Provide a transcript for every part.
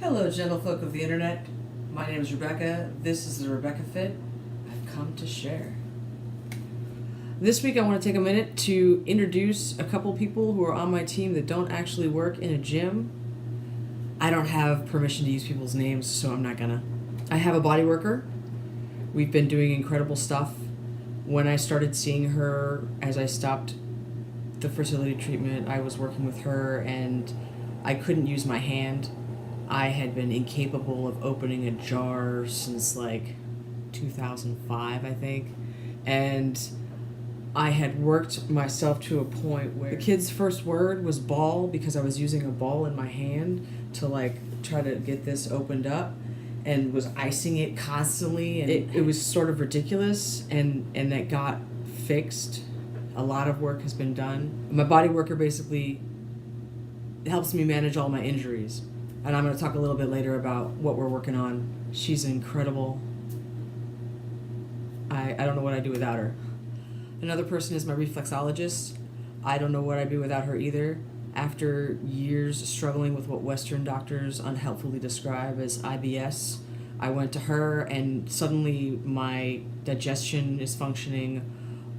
Hello, gentlefolk of the internet. My name is Rebecca. This is the Rebecca Fit I've come to share. This week, I want to take a minute to introduce a couple people who are on my team that don't actually work in a gym. I don't have permission to use people's names, so I'm not gonna. I have a body worker. We've been doing incredible stuff. When I started seeing her, as I stopped the fertility treatment, I was working with her and I couldn't use my hand. I had been incapable of opening a jar since like 2005, I think. And I had worked myself to a point where the kid's first word was ball because I was using a ball in my hand to like try to get this opened up and was icing it constantly. And it was sort of ridiculous and that got fixed. A lot of work has been done. My body worker basically helps me manage all my injuries. And I'm going to talk a little bit later about what we're working on. She's incredible. I don't know what I'd do without her. Another person is my reflexologist. I don't know what I'd do without her either. After years struggling with what Western doctors unhelpfully describe as IBS, I went to her and suddenly my digestion is functioning.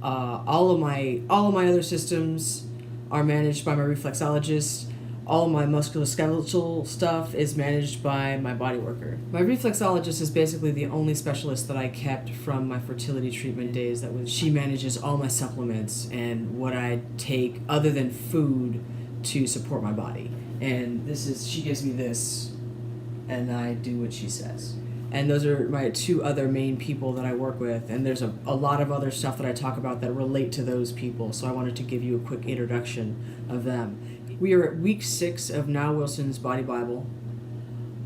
All of my other systems are managed by my reflexologist. All of my musculoskeletal stuff is managed by my body worker. My reflexologist is basically the only specialist that I kept from my fertility treatment days. She manages all my supplements and what I take other than food to support my body. And she gives me this and I do what she says. And those are my two other main people that I work with. And there's a lot of other stuff that I talk about that relate to those people. So I wanted to give you a quick introduction of them. We are at week 6 of Nile Wilson's Body Bible.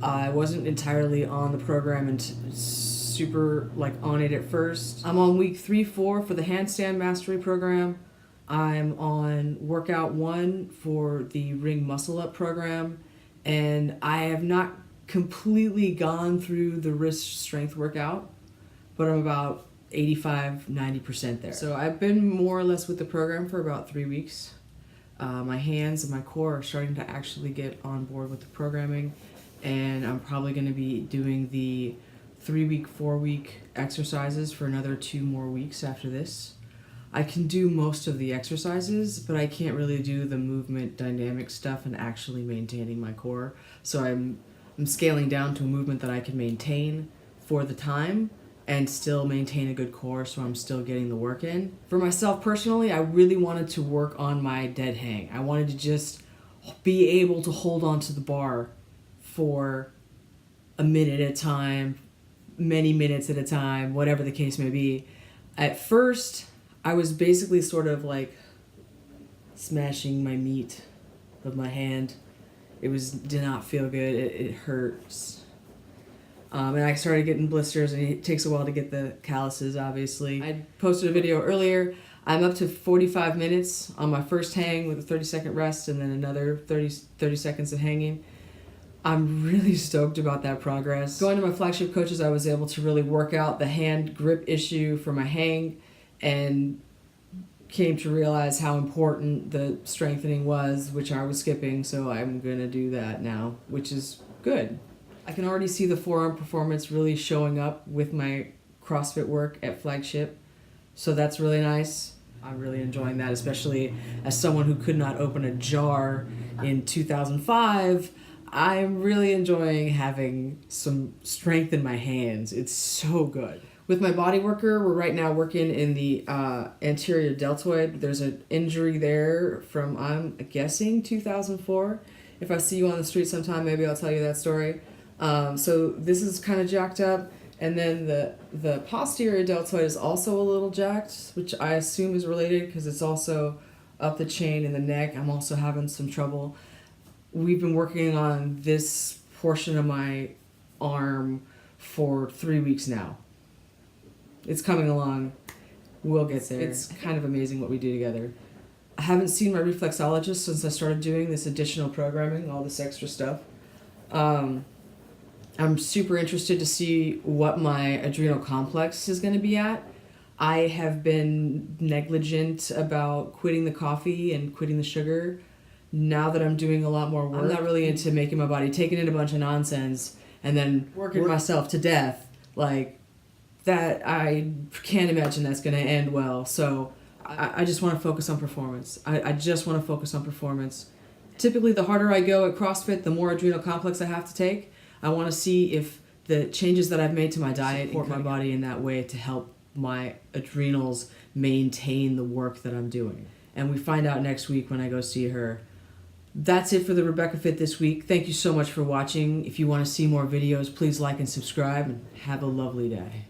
I wasn't entirely on the program and super on it at first. I'm on week 3-4 for the handstand mastery program. I'm on workout 1 for the ring muscle up program. And I have not completely gone through the wrist strength workout, but I'm about 85-90% there. So I've been more or less with the program for about 3 weeks. My hands and my core are starting to actually get on board with the programming, and I'm probably going to be doing the 3-week, 4-week exercises for another 2 more weeks after this. I can do most of the exercises, but I can't really do the movement dynamic stuff and actually maintaining my core. So I'm scaling down to a movement that I can maintain for the time and still maintain a good core, so I'm still getting the work in. For myself personally, I really wanted to work on my dead hang. I wanted to just be able to hold on to the bar for a minute at a time, many minutes at a time, whatever the case may be. At first, I was basically sort of like smashing my meat with my hand. It did not feel good. It hurts. And I started getting blisters, and it takes a while to get the calluses, obviously. I posted a video earlier. I'm up to 45 minutes on my first hang with a 30-second rest and then another 30 seconds of hanging. I'm really stoked about that progress. Going to my flagship coaches, I was able to really work out the hand grip issue for my hang and came to realize how important the strengthening was, which I was skipping, so I'm going to do that now, which is good. I can already see the forearm performance really showing up with my CrossFit work at Flagship, so that's really nice. I'm really enjoying that, especially as someone who could not open a jar in 2005. I'm really enjoying having some strength in my hands. It's so good. With my body worker, we're right now working in the anterior deltoid. There's an injury there from, I'm guessing, 2004. If I see you on the street sometime, maybe I'll tell you that story. So this is kind of jacked up, and then the posterior deltoid is also a little jacked, which I assume is related because it's also up the chain in the neck. I'm also having some trouble. We've been working on this portion of my arm for 3 weeks now. It's coming along. We'll get there. It's kind of amazing what we do together. I haven't seen my reflexologist since I started doing this additional programming, all this extra stuff. I'm super interested to see what my adrenal complex is going to be at. I have been negligent about quitting the coffee and quitting the sugar now that I'm doing a lot more work, I'm not really into making my body taking in a bunch of nonsense and then working myself to death. Like, that, I can't imagine that's going to end well. So I just want to focus on performance. I just want to focus on performance. Typically, the harder I go at CrossFit, the more adrenal complex I have to take. I want to see if the changes that I've made to my diet support my body in that way to help my adrenals maintain the work that I'm doing. And we find out next week when I go see her. That's it for the Rebekah Fit this week. Thank you so much for watching. If you want to see more videos, please like and subscribe, and have a lovely day.